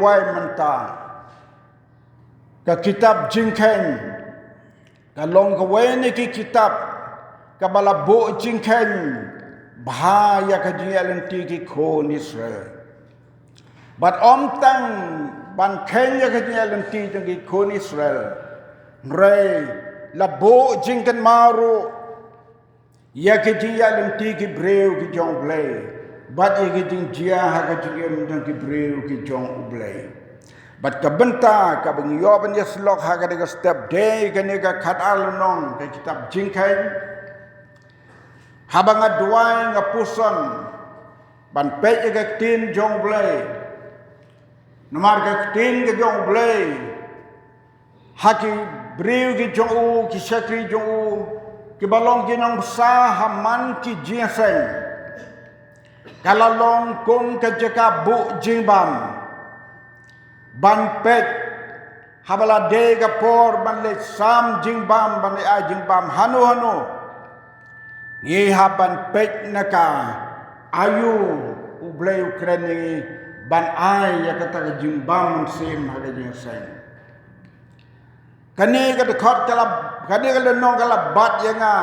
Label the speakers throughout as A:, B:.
A: duai menta ka kitab jingkhen ka long ka weni ki kitab ka bala bo jingkhen bahaya ka jialan ti ki kon Israel bat om tang ban khen ya ka jialan ti ki kon Israel rei la bo jingkhen maru ya ka jialan ti ki breu ki jong blai bat ye ki jia ha ka jiem dang ki breu ki jong blai bat ka benta ka bang yoban ya slok ha ka de step day ka ne ka khat alunong ka kitab jingkhen habang aduai nga puson ban pe ka tin jong blai namar ka tin ka jong blai haki breu ki jong u ki sakri jong u ki balong ki nong sa haman ki jiaseng kalalong kong ka jaka bu jingbam ban pet habala de ga por ban le sam jingbam ban le a jingbam hanu ni haban pet naka ayu ublay ukraini ban ai ya kata jingbam sim haga jingseng kani ka de khot kala kani ka le nong kala bat yanga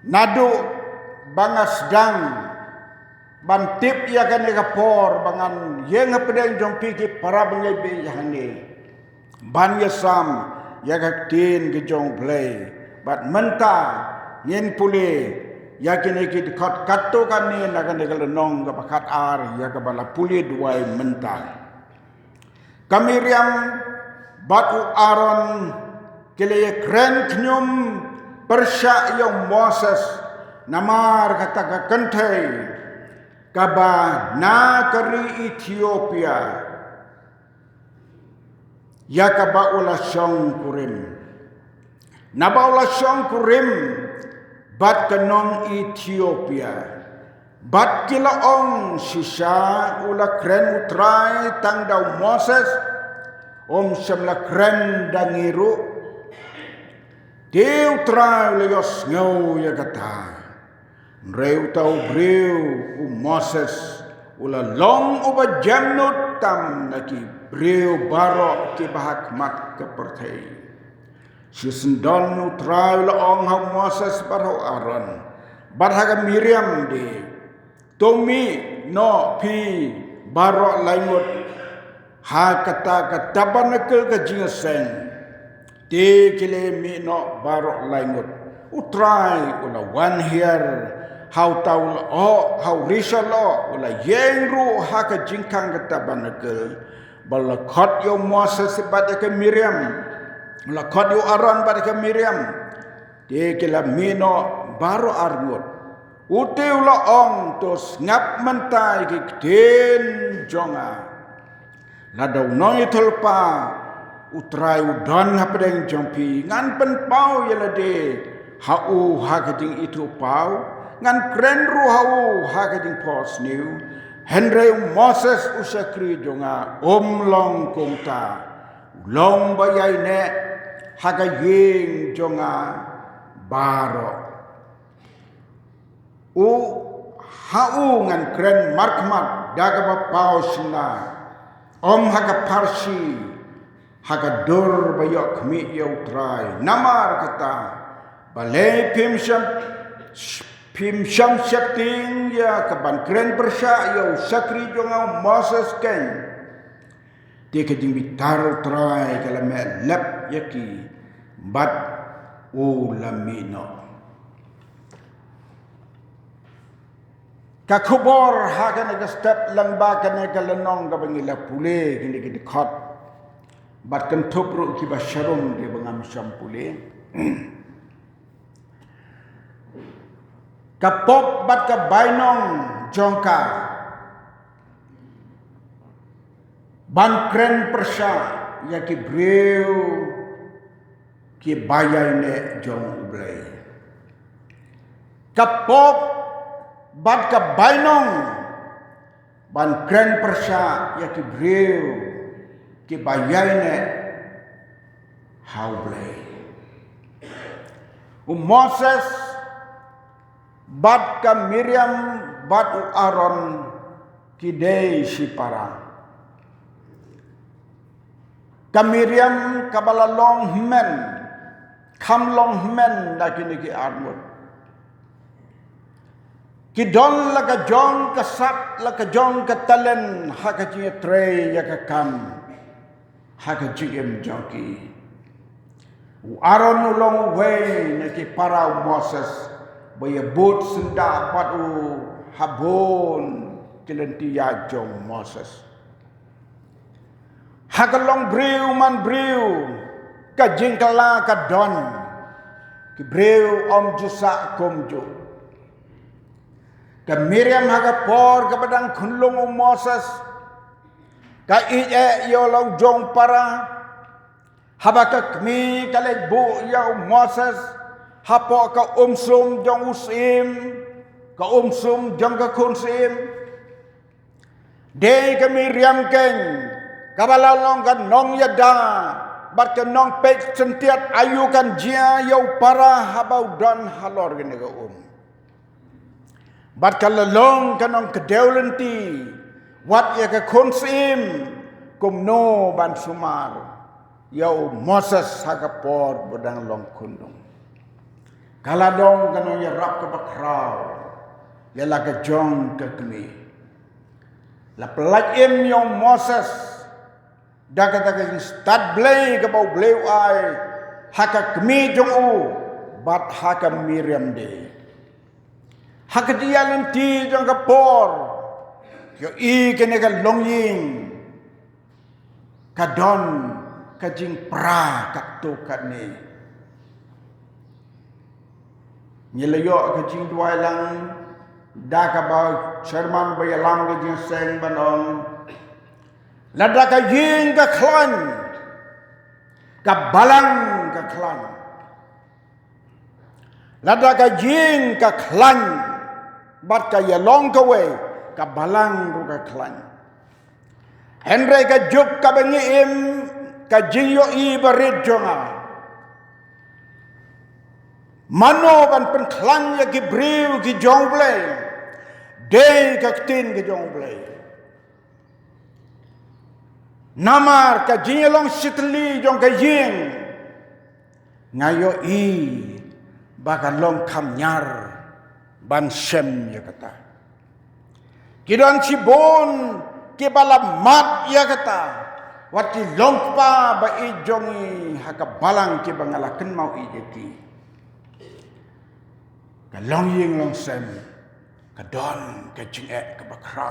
A: nadu bangas dang ban tip ya kan ka por bangan yeng pedeng jong pi ki para bangai be yahane ban ya sam ya ka tin ki jong play bat menta yen puli ya kini ki khat katto kan ni na kan ka nong ka pakat ar ya ka bala puli duai menta kamiriam batu aron kile kren knyum persya yang Moses namar kata ka kentai kaba na kari Ethiopia ya kaba ula syong kurim naba ula syong kurim bat kenong Ethiopia bat kila ong sisa ula kren utrai tang daw Moses om semla kren dangiru dia utrai leyos ngau ya kata Reu tau breu Moses ula long uba jamnut tam naki breu barok ki bahak mat ke pertai. Sisendon utrai la ong ha Moses barau Aaron. Barhaga Miriam de. Tomi no pi barok lainut ha kata katabanakil ka jingaseng. Te kile mi no barok lainut. Utrai ula one here. How taul o how risalo wala yengru haka jingkang katabanakal bala khot yo Moses badaka Miriam la khot yo Aaron badaka Miriam te kila mino baro arngot uteu la ong tos ngap mentai ki ten jonga la daw noi tolpa utrai udon hapdeng jompi ngan pen pau yala de hau hakating itu pau ngan kren ruhau hakating pos new Henry Moses usakri jonga long kongta long bayai ne hakayeng jonga baro u hau ngan kren markmat daga paus na haka parsi haka dur bayok mi yau trai namar kata balai Pim syam syakting ya kaban kren persya ya sakri jonga Moses ken dia kejing bitar try kala me lap yaki bat ulamino kakubor hakan ga step langba kan ga lenong ga bangila pule kini kidi khot bat kan topro ki basharum dia bangam syam pule kapop bat ka bainong jongka ban kren persya ya ki breu ki bayai ne jong ublai kapop bat ka bainong ban kren persya ya ki breu ki bayai ne haublai Moses bat ka Miriam bat Aaron kidei si para Ka Miriam kabala long men. Kam long men na kiniki armut. Ki don la ka jong ka sap la ka jong ka talen ha ka ji tre ya ka kam ha ka ji em jonki aron long way na ki para Moses baya bot senda patu habon kilenti ya jong Moses ha ka long breu man breu ka jing kala ka don ki breu om jusa komjo ka Miriam haga por ka badang kunlong Moses ka yo long jong para habaka kmi kale bu ya Moses hapo ka sum jong usim ka sum jong ka kunsim de ka Miriam ken kabala long ka nong yada bat ka nong pek sentiat ayu kan jia yo para habau dan halor gene ka Bat kalalong kanong kadewlenti wat ya ka konsim kumno ban sumar yau Moses hakapor bodang long kundong kaladong kanong ya rap ka bakraw ya la ka jong ka kmi la pelajim yung Moses daga stad blay ka bau blay ay haka kmi jong u bat haka Miriam de Hakadia lenti jong kapor yo I kene ka longying kadon kajing pra katto kane nyelayo kajing duai lang da ka ba Sherman bayalam kajing seng banon lada ka ying ka klan ka balang ka klan lada ka ying ka klan bat ka yalong ka we ka balang ru ka klan Henry ka juk ka bangiim ka jingyo I barit jonga mano ban pen klan ya ki briu ki jongle de ka tin ki jongle namar ka jingelong sitli jong ka jing ngayo I baka long kam nyar ban sem ya kata kidon cibon ke bala mat ya kata wati longpa ba I jongi haka balang ke bangalaken mau I jeki ka long ying long sem ka don ka jinge ka bakra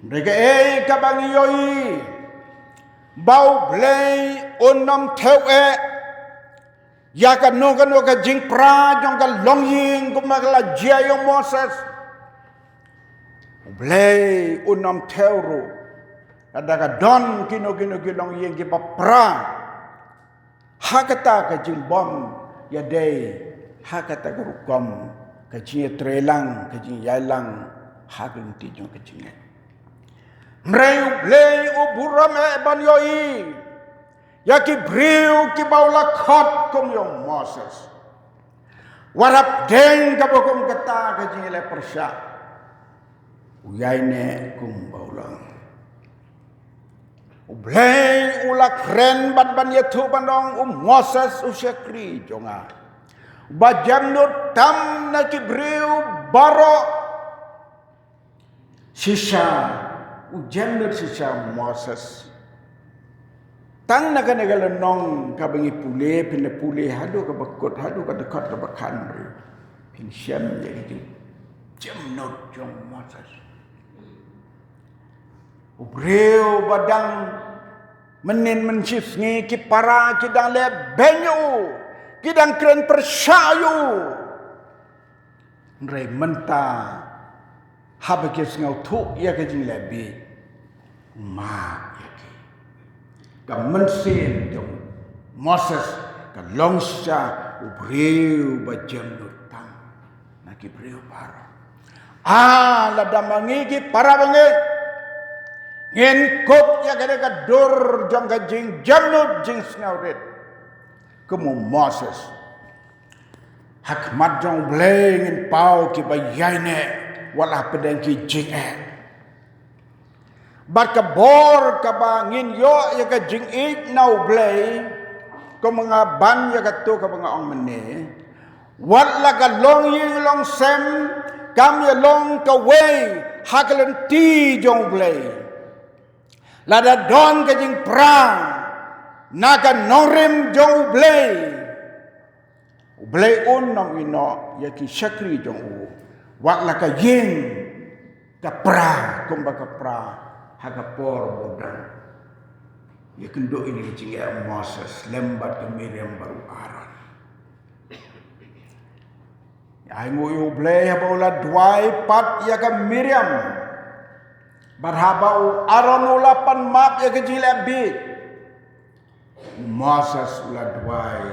A: mereka ka bangiyoi bau blay onam tewe ya ka no ka jing pra jong ka long ying kumagala jayo Moses blay unam teuro ada ka don kino long ying ki pra hakata ka jing bom ya day hakata ka rukom ka jing trelang ka jing yailang hakin ti jong ka jing mreu blay uburam ban yoi ya ki briu ki baula khot kum yung Moses warap deng ka bokum kata ka jingile persya uyay ne kum baulang ublay ulak ren ban yetu bandong Moses usyakri jonga bajam no tam na ki briu baro sisa ujam no sisa Moses tang na kanagala nong kabangi pule pinapule hado ka bakot hado ka dekat ka bakan pin syam ya gitu jam not jong Moses ubreu badang menin mensis ngi ki para ki dang le benyu ki dang kren persayu ndre menta habakes ngau thu ya ka jing lebi ma ka mensin jong Moses ka longsha ubreu ba jam nutang na ki breu para la damangi ki para bangi ngin kop ya kada ka dor jong ka jing jam nut jing snauret kemu Moses hakmat jong bleng ngin pau ki ba yaine wala pedang ki jing Bat ka bor ka ba ngin yo ya ka jing ik nau blay ko mga ban ya ka to ka mga ong mene wat la ka long ying long sem kam ya long ka way hakalan ti jong blay la da don ka jing pra na ka norim jong blay on nong ino ya ki shakri jong u wat la ka ying ka pra kum ba ka pra Hagapor bodan. Ya kendo ini kecingnya Moses lembat ke Miriam baru Aaron. Ya ingo yo bleh baula dwai pat ya ke Miriam. Barhabau Aaron ulapan map ya ke jilabit. Moses ula dwai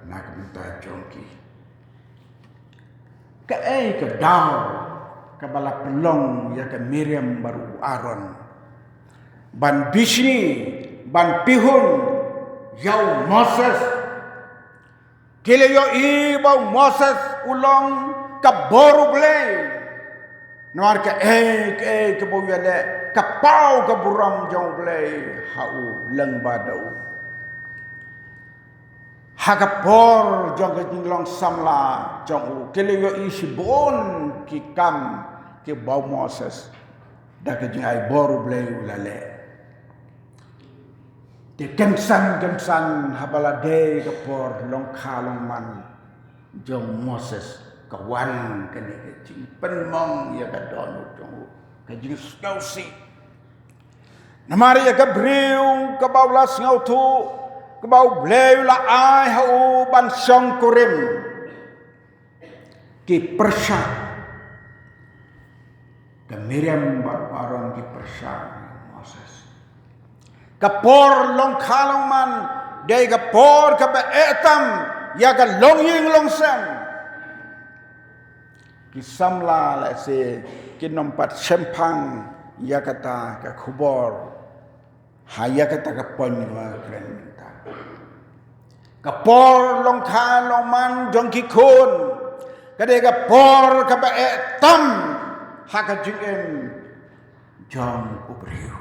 A: nak minta jongki. Ke daw kabala pelong ya ke Miriam baru Aaron. Ban Bishni, ban Pihun, yau Moses. Kile yo ibau Moses ulong kaboru blay. Nuar ke bau yade kapau ke buram jong blay hau leng badau. Hagapor jong ke jinglong samla jong kile yo isi bon ki kam ke bau Moses. Dah ke jingai boru blay ulale. Di gensan habala day kapor long kalong man jong Moses kawan kene kecing penmong ya ka donut jong kajing skausi namari ya gabriu ka baulas ngautu ka bau bleu la ai hau ban song kurim ki persya ka Miriam Aaron ki persya Moses kapor long kalong man day kapor ka etam ya ka long ying long sem kisamla la se kinompat sempang ya kata ka khubor haya kata ka ponwa krenta kapor long kalong man jong ki kun kade kapor ka etam haka jingem jong ubriu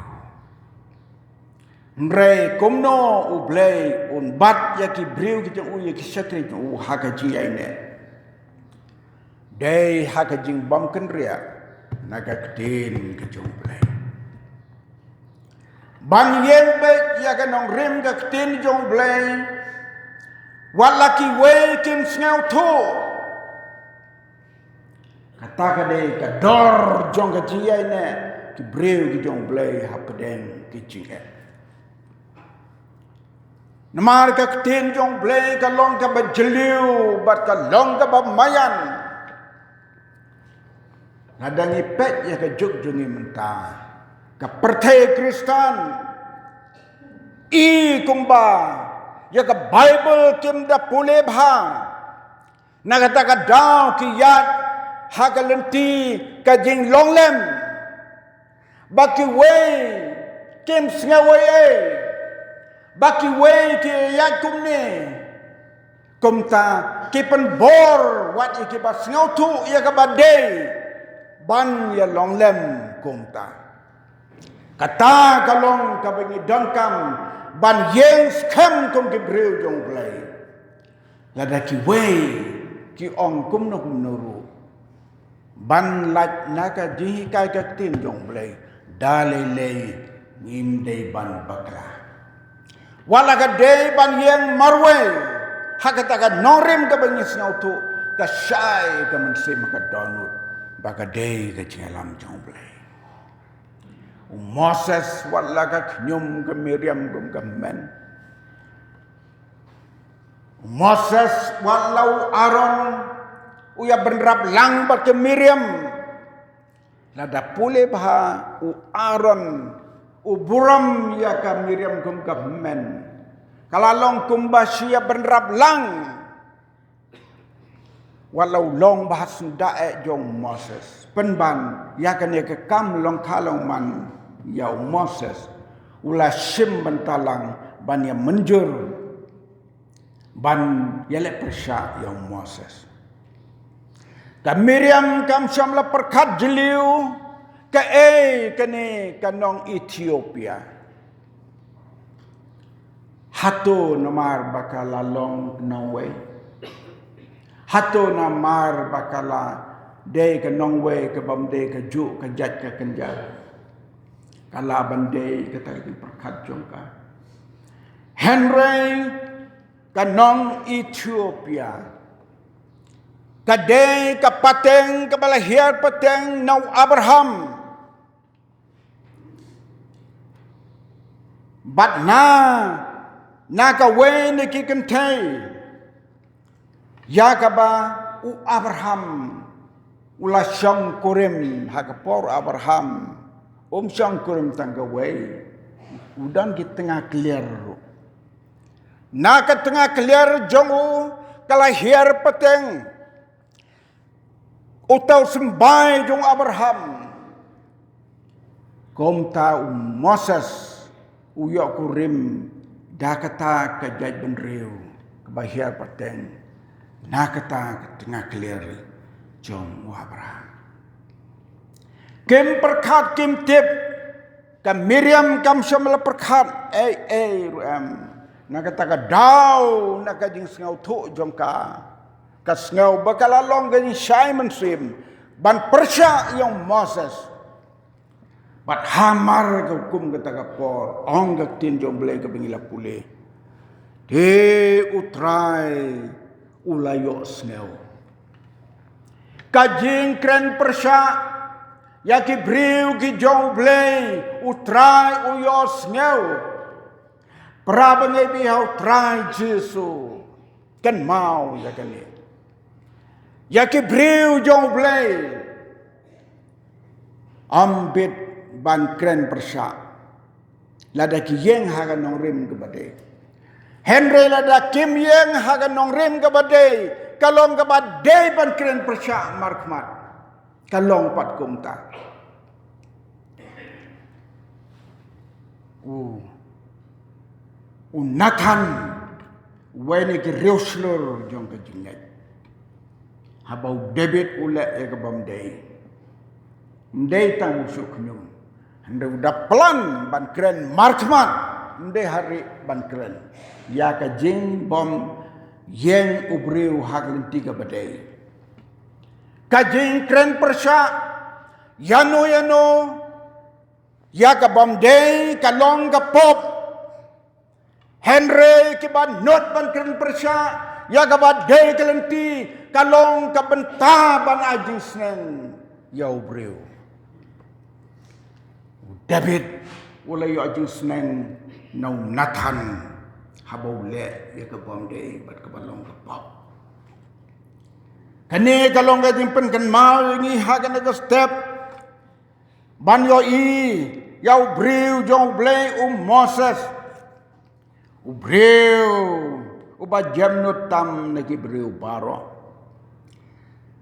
A: Nrei kumno ublay un bat ya ki briu ki jong ya ki shakri jong haka ji aine. Day haka jing bam kenria naga kdin ki jong blay. Ban yen be ya ka nong rim ka kdin jong blay. Wala ki way kim sngaw to. Kata ka day ka dor jong ka ji aine ki briu ki jong blay hapden ki ji aine. Namar ka ktin jong blay ka long ka ba jeliu bat ka long ka ba mayan. Nadangi pet ya ka juk jungi mentah. Ka pertai Kristen. I kumba ya ka Bible kim da pule bha. Nagata ka daw ki yat ha ka lenti ka jing long lem. Baki way kim sngawe Baki way ki yat kumne kumta kipen bor wat iki ba snautu ya ka badai ban ya long lem kumta kata kalong ka bengi dongkam ban yeng skam kum ki breu jong play lada ki way ki ong kum no nuru ban lat naka ji kai ka tin jong play dale le ngim dei ban bakra wala ka day ban yang marwe hakata ka norim ka bangis ngautu ka syai ka mensi maka donut baka day ka cingalam jomblay Moses wala ka knyum ka Miriam gum ka men Moses walau Aaron uya benrap lang bat ke Miriam lada pule bah u Aaron uburam ya ka Miriam kum ka men kalalong kumbasya benrap lang walau long bahas dae jong Moses penban ya kan ya ke kam long kalong man ya Moses ula sim bentalang ban ya menjur ban ya le persya ya Moses ka Miriam kam syamla perkat jeliu kene kanong Ethiopia. Hato namar bakala long Norway. Hato namar bakala day ka Norway ka bamde ka ju ka jat ka kanja. Kalaban day ka tayo perkat jong ka. Henry kanong Ethiopia. Kadai kapateng kabalahir pateng nau Abraham. But na kawe ni kikentay. Ya kaba u Abraham ula syang kurim hakapor Abraham. Syang kurim tanggawe. Udan ki tengah clear. Na ka tengah clear jongu kalahir pateng. Utaw sembay jong Abraham. Komta Moses uyok kurim dakata kajaj benriu kebahir pateng nakata tengah clear jong Abraham. Kim perkat kim tip kam Miriam kam syamla perkat ruam nakata ka daw nakajing sengau tu jong ka kasngau bakalalong gani Simon Sim ban persya yang Moses bat hamar ke hukum kata kapor ong gak tin jong belai ke bingila pule de utrai ulayo sneu kajing kren persya ya ki briu ki jong belai utrai uyo sneu prabangai bihau trai Jesu kan mau ya kali ya ki briu jong blay ambit ban kren persya lada ki yeng haga nong rim ke badai Henry lada kim yeng haga nong rim ke badai kalong ke badai ban kren persya markmat kalong pat kumta Nathan wene ki reuslur jong ke jingat habau David ule ke bamdei. Mdei tang usuk nyum. Hande udah pelan ban keren marksman. Mdei hari ban keren. Ya ka jing bom yen ubriu haglin tiga badai. Ka jing keren persya yano ya ka bamdei ka long ka pop. Henry ki ban not ban keren persya ya ka badai kelenti kalong kabentaban ajing sneng yau breu. David ulai ajing sneng nau Nathan habau le ya ke bomde bat ke balong ke pop. Kene kalong ka jimpen kan mau ni hagan ke step ban yo yau breu jong blei Moses breu uba jamnut tam naki breu baro.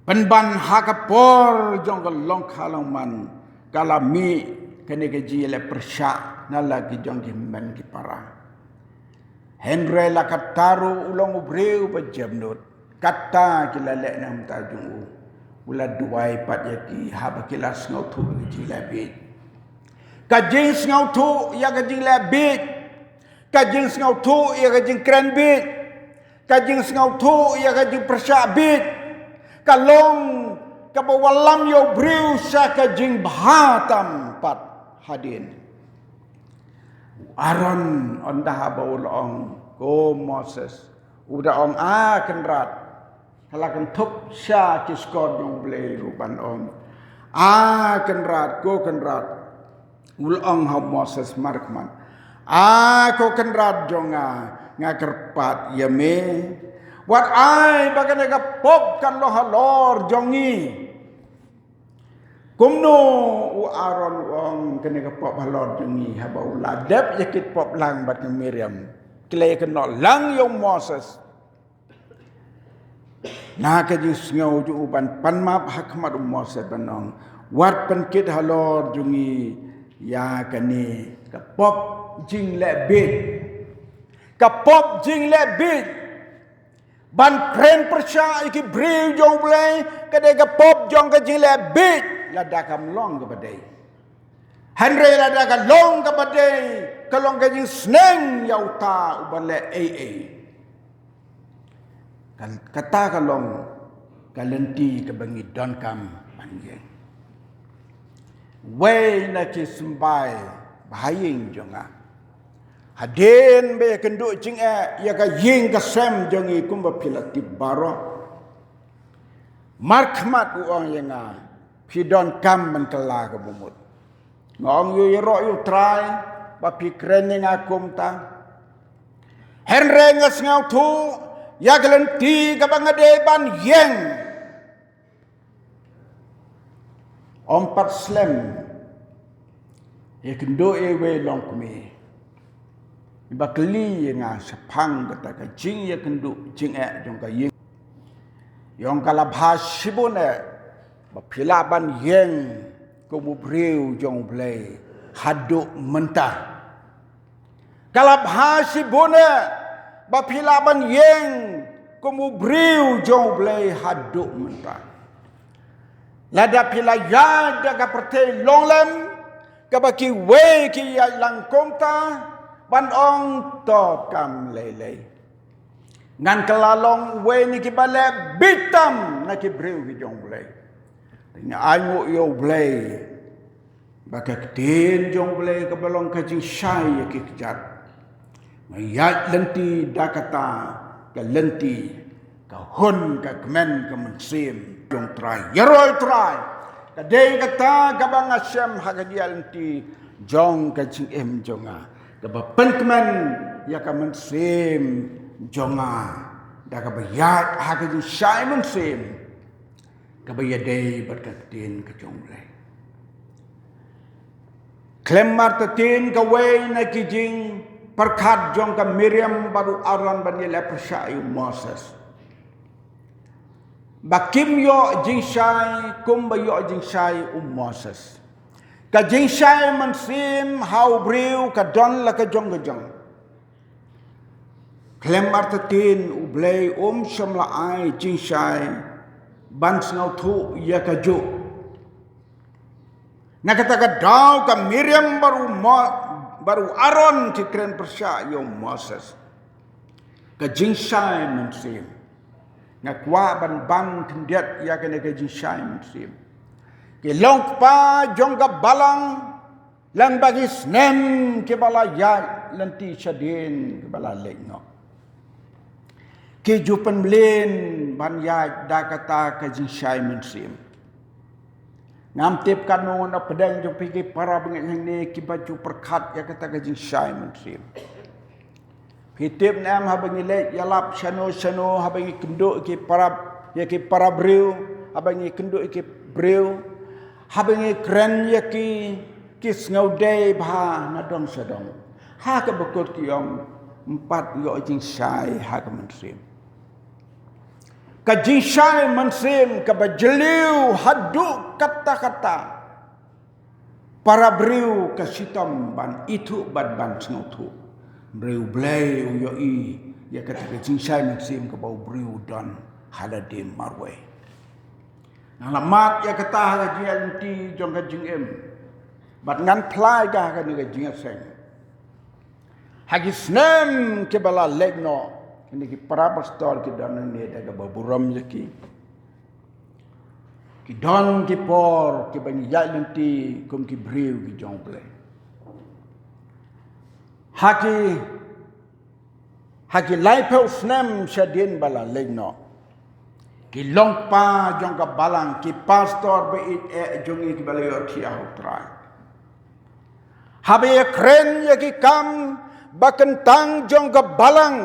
A: Penban hakapor jong long kalong man kalami kene keji le persya na lagi jong men ki para Henry la kataru ulong ubreu pajamnut kata kilale nam tajung ula duai pat yaki haba kilas ngau tu keji lebih kajing ngau tu ya kajing lebih kajing ngau tu ya kajing keren bit kajing ngau tu ya kajing persya bit kalong kabawalam yo breu sa kajing bahatam pat hadin Aaron ondah baulong ko Moses udah ong kenrat halakan tuk sya kiskor jong blei ruban ong kenrat ko kenrat ulong ha Moses markman ko kenrat jonga ngakerpat yame Wat ai bagan naga pop kan lo halor jongi. Kumno u Aaron wong kene ka pop halor jongi haba uladap yakit pop lang bat Miriam. Kilay keno lang yung Moses. Na ka jis ngau ju uban panmap hakmat Moses banong. Wat pankit halor jongi ya kane ka pop jing lebit. Ka pop jing lebit. Ban kren persya iki bril jong blay kadai ka pop jong ka jing lebit ladakam long ka badai Henry ada kalong kabadai kalong kajing sneng yauta ubale kata kalong kalenti kebangi don kam panjang way na ki sembai bahaying jonga haden be kenduk jing ya ka ying ka sem jongi kumba pilati baro markmat uang yenga pidon kam mentela ke bumut ngong yu ro yu try ba pikren ning akum ta henre ngas ngau tu ya gelenti ka bangade ban yeng ompat slem ya kendo ewe long kumi ba kli nga sepang kata ka jing ya kendo jing jong ka yeng yong kala bhasibone ba philaban yeng ko mubriu jong blai haduk mentah kala bhasibone ba philaban yeng ko mubriu jong blai haduk mentah lada pila ya daga pertai longlem kabaki we ki ya langkomta ban ong to kam lele ngan kelalong we ni ki bale bitam na ki breu ki jong blai nya angu yo blai baka tin jong blai ka balong ka jing shai ki kijat mayat lenti dakata ka lenti ka hun ka kemen ka mensim jong try yaroi try kadai kata gabang asyam hagadia lenti jong ka jing jonga gaba penkman ya ka mensim jonga da ka bayat hagaji shai mensim ka bayadai berkatin ka jonglai klem martatin ka way na kijing perkat jong ka Miriam baru aran banila persyayu Moses bakim yo jingshai kum ba yo jingshai Moses ka jingshai mansim hau briu ka don la ka jong klem martatin ublay shamla ai jingshai ban snau thu ya ka ju nakata ka daw ka Miriam baru Aaron ki kren persya yo Moses ka jingshai mansim ngakwa ban kendiat ya kena ke jingshai mansim ke long pa jong ka balang lang bagi snem ke bala ya lenti syadin ke bala lengno ke jupan mlen ban ya da kata ke jingshai mansim ngamtip kanu na pedang jong pigi para bengek ni ki baju perkat ya kata ke jingshai mansim hitip nam habangi lek yalap shano habangi kenduk ki para breu habangi kenduk ki breu habangi kren ya ki snau dei bha na dong sadong ha ka bekut ki yom empat yo jingshai ha ka mansim ka jingshai mansim ka bajeliu haduk kata-kata para breu ka sitam ban itu ban snau tu breu blai yo ya kata ke jingshai mansim ka bau breu dan haladim marwe nang lamat ya kata ha jianti jong ka jingem bat ngan plai ka ni ka jingaseng hagi snem ke bala legno ini ki para pastor ki dan ni daga baburam yaki ki don ki por ki bani ya nanti kum ki breu ki jong blai haki laipel snem syadin bala legno ki long pa jong ka balang ki pastor be jongi ki bala yo ki ahutra habe kren ya ki kam bakentang jong ka balang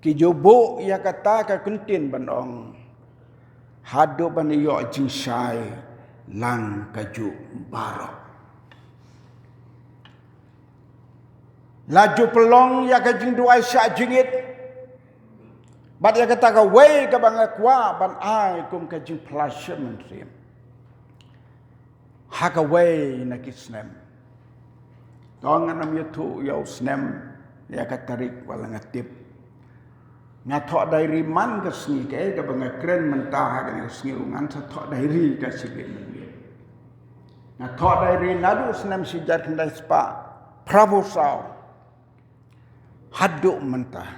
A: ki jobo ya kata ka kentin banong hado ban yo jingshai lang kaju barok laju pelong ya ka jing duai syak jingit bat ya kata ka we ka bang kwa ban ai kum ka jing plasya mentrim ha ka we na kisnem tongan nam yutu yo snem ya ka tarik wala ngatip ngathok dairi man ka sni ka bang kren mentah ka sni ungan sa thok dairi ka sigit Na thọ dai ri nadu senam sijar kendai spa Prabu sao haduk mentah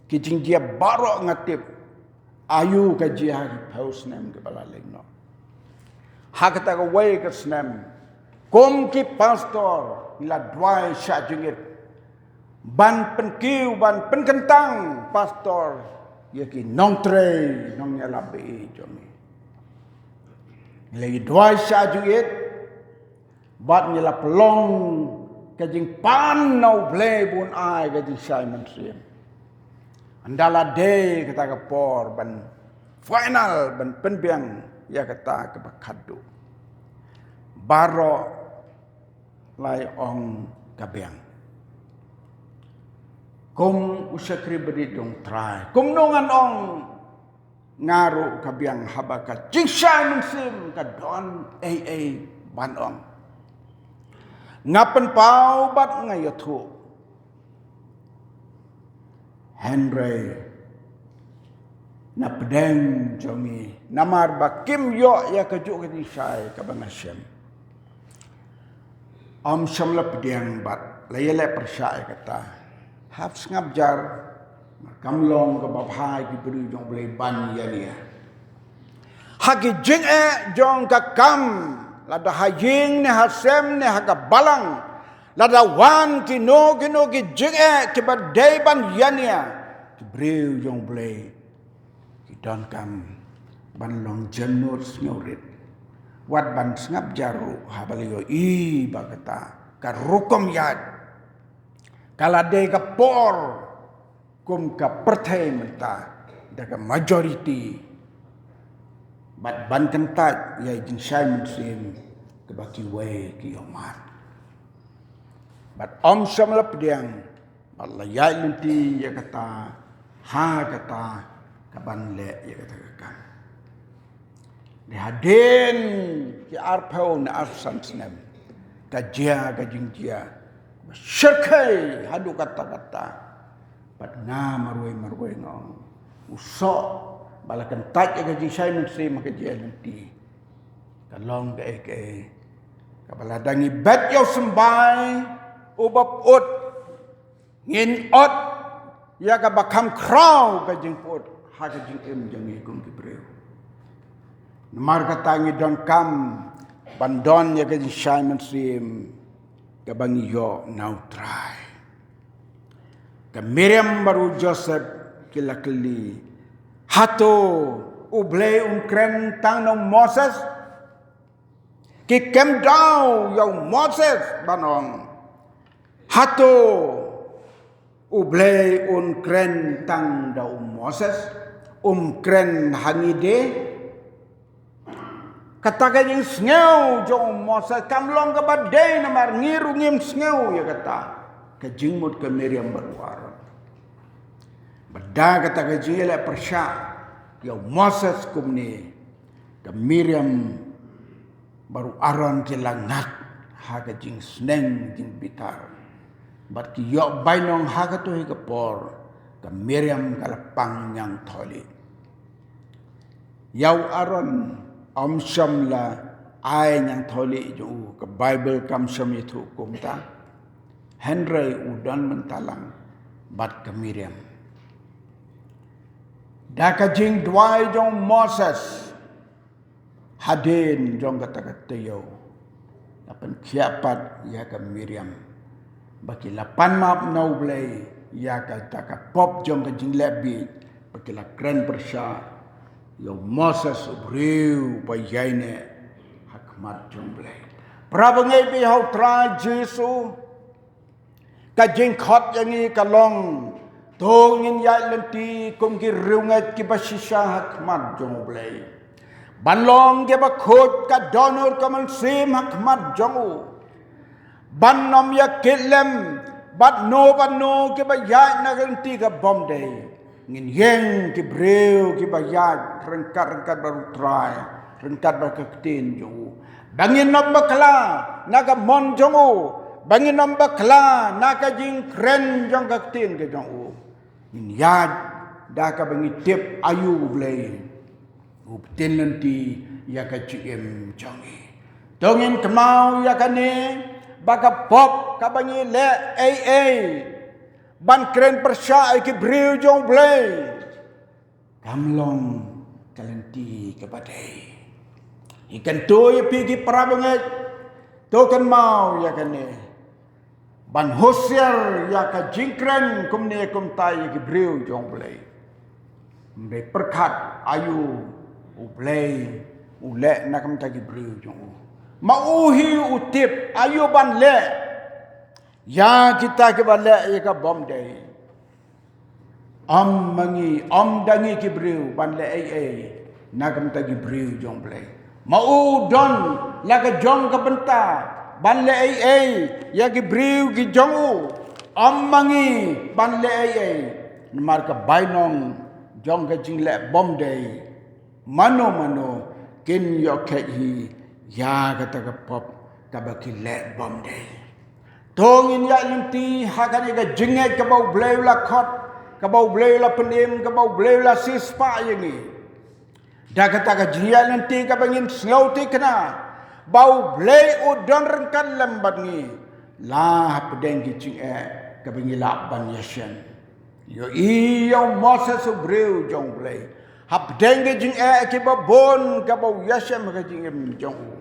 A: kijing dia barok ngatip ayu ka jia paus nem ke bala lengno hakata ka way ka senam kom ki pastor ila dwai sha jingit ban penkiu ban penkentang pastor yaki nong tre nong ya labe jomi lagi dwai sha jingit bat nyela pelong kajing pan nau ble bun ai kajing Simon Sim andala de kata ka por ban final ban penbiang ya kata ke bakadu baro lai ong kabiang kum usakri beri dong try kum nongan ong ngaru kabiang habaka jing Simon Sim ka don ban ong ngapen pau bat ngayothu Henry na pedeng jomi namar bakim yo ya kejuk ke sai ka bangasem am samla pedeng bat layele persai kata hab ngap jar kamlong ke babhai ki beri jong boleh ban ya dia hagi jing jong ka kam lada hajing ne hasem ne haga balang lada wan ki no ki jing ki badai ban yania ki breu jong boleh ki don kam ban long jenur snyorit wat ban ngap jaru habalio I bakata ka rukom yad kala de ka por kum ka perthai menta daga majority bat ban kentat ya jin Simon Sim ke baki we ki omar bat om samla pediang Allah ya nanti ya kata ha kata kaban le ya kata kan di haden ki arpau na arsan snem kajia kajing jia syirkai hadu kata-kata bat marwai ngong usok balakan tak ya gaji Simon Sim maka dia nanti kalong ke kabaladangi bet yo sembai ubap ut ngin ot ya ka bakam kraw gajing pot ha gajing jang igong kibreu namar katangi don kam bandon ya gaji Simon Sim kabangi yo now try ka Miriam baru Joseph kilakli hato ublay kren tang no Moses ki kem down yo Moses banong hato ublay kren tang da Moses kren hangide kata yung sngew jo Moses kamlong ka badai namar ngiru ngim sngew ya kata kajingmut ka Miriam berwar bada kata kajila persya ya Moses kumni ka Miriam baru aron kilangat ha kajing sneng jing bitar bat ki yo bainong ha ka to hikapor ka Miriam kalapang nyang tholi yaw aron om samla ay nyang tholi jo ka Bible kam sam itu kumta Henry udan mentalang bat ka Miriam daka jing dwai jong Moses hadin jong kata-kata yo lapan kiapat ya ka Miriam baki lapan map no blay ya ka taka pop jong ka jing lebi baki la kren persya yo Moses ubriu payaine hakmat jong blay prabangai bi hau tra Jesu ka jing khot yangi kalong tongin ya lenti kum ki rungat ki basisha hakmat jong blay banlong ke bakhot ka donor kaman sim hakmat jongu bannom ya kilem bat no ke bayat na lenti ka bomde ngin yeng ki breu ki bayat rengkat baru try rengkat bakaktin jongu bangin nom bakla naga mon jongu bangin nom bakla naga jing kren jong kaktin ke jongu yad daka bangi tip ayu blay uptin nanti ya ka ciem jongi Dongin kemau ya kani baka pop kabangi le ai ban kren persya ki briu jong blay kamlong kalenti kepadai ikan tu ya pigi prabanget token mau ya kani ban hosier ya ka jingkren kumne kumtai ki briu jong blay mbe perkat ayu ublay ule nakam ta ki briu jong mauhi utip ayu ban le ya kita ke ban le ka bom dai am mangi am dangi ki briu ban le ai nakam ta ki briu jong blay mau don la ka jong ka benta ban le ai ya ki briu ki jong am mangi ban le ai mar ka bainong jong ka jing le bom dai mano kin yo ke hi ya kata ka pop ka baki le bom dai tongin ya limti hakani ka jinget ka bau bleu la khot ka bau bleu la penim ka bau bleu la sispa yangi da kata ka jia limti ka bangin slauti kena bau bleu udon rengkan lembat ni la pedeng ki jing ka bangi la ban yashan yo iyo Moses breu jong bleu hap denge jing ki babon ka bau yashan ka jing jong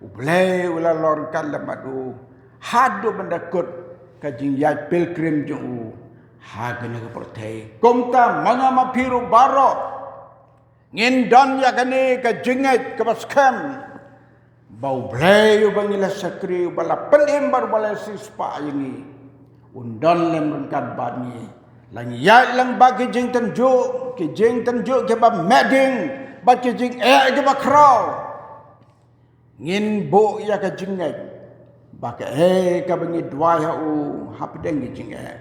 A: ublay wala lor kala madu hado bandakot kajing yat pilgrim jong hagana ka portay komta mga mapiru baro ngindon ya kani ka jinget ka baskam bau blay bangila sakri bala penim bar bala sispa yangi undon lem rengkat bani lang yat lang bagi jing tanjuk ke jing tanjuk ke ba meding ba ke jing ke ba kraw ngin bo ya ka jinget baka ka bangi dwai ha u hapdeng gi jinget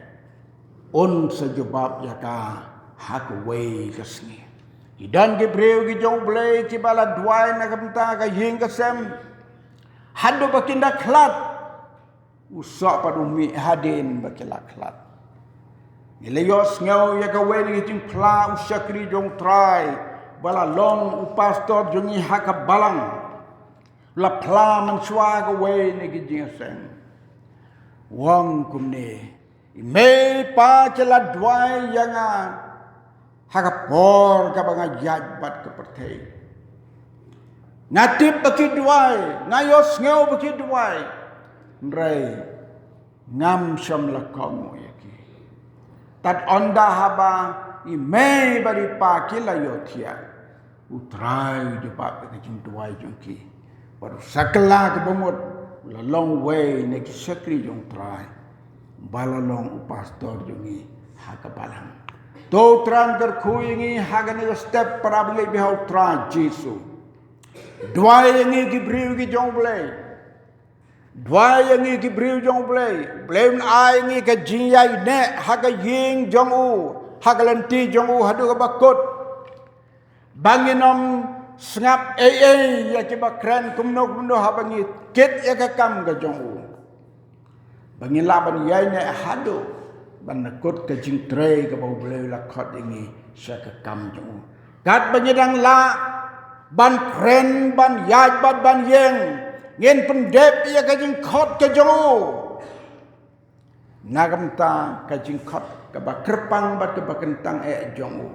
A: on sejubab ya ka hak wei kasni idan ge breu gi jong blay ki bala dwai na kamta ka ying ka sem hado bakinda klat usak padumi hadin bakila klat ilayos ngau ya ka wei gi jing pla usakri jong trai bala long upastor jongi hak balang la pla man swa ga we ne gi jing sen wang kumne me pa chela dwai yanga ha por ka banga yat bat ka perthei ngatip baki dwai ngayos ngeu baki dwai ndrai ngam sham la kong yaki tat onda haba i me bari pa kila yothia utrai de pa ka jing dwai jongki baru sakla ke bomot la long way nek sakri jong trai balalong upastor jongi haka balang to tran ter khuingi hagane step parable be how tran jesu dwai ngi ki briu ki jong blay dwai ngi ki briu jong blay blame ai ngi ka jinyai ne haga ying jong u hagalenti jong u hadu ka bakot banginom sngap ya kiba kren kumno habangi ket ya ka kam ga jong u bangi laban yai ne hado ban nakot ka jing tre ka bau bleu la khot ingi sha ka kam jong u kat banyedang la ban kren ban yai ban yeng ngen pendep ya ka jing khot ka jong u nagam ta ka jing khot ka ba kerpang ba ka ba kentang jong u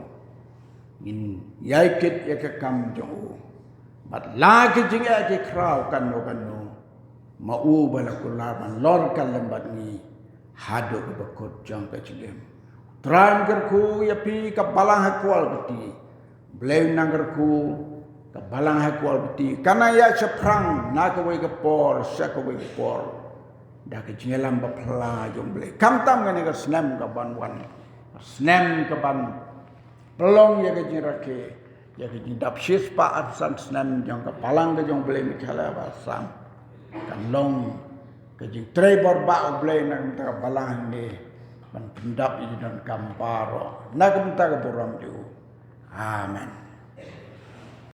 A: in yai kit ya ka kam jong u bat lagi jing ke kraw kan no mau bala kulaban lor kan lembat ni hado ke bakot jong ka jingem tran gerku ya pi ka balang hakwal beti bleu nangerku ka balang hakwal beti kana ya seprang na ka we ke por sa ka we ke por da ke jingelam ba pla jong bleu kam tam ngane ka snam ka ban wan snam ka ban pelong ya ke jirake ya ke dap shis pa absan snam jong ka palang ke jong bleu mikhala ba sam kan long ke jing trebor ba bleu nang ta balang ni ban pendap i dan kamparo na ka buram ju amen.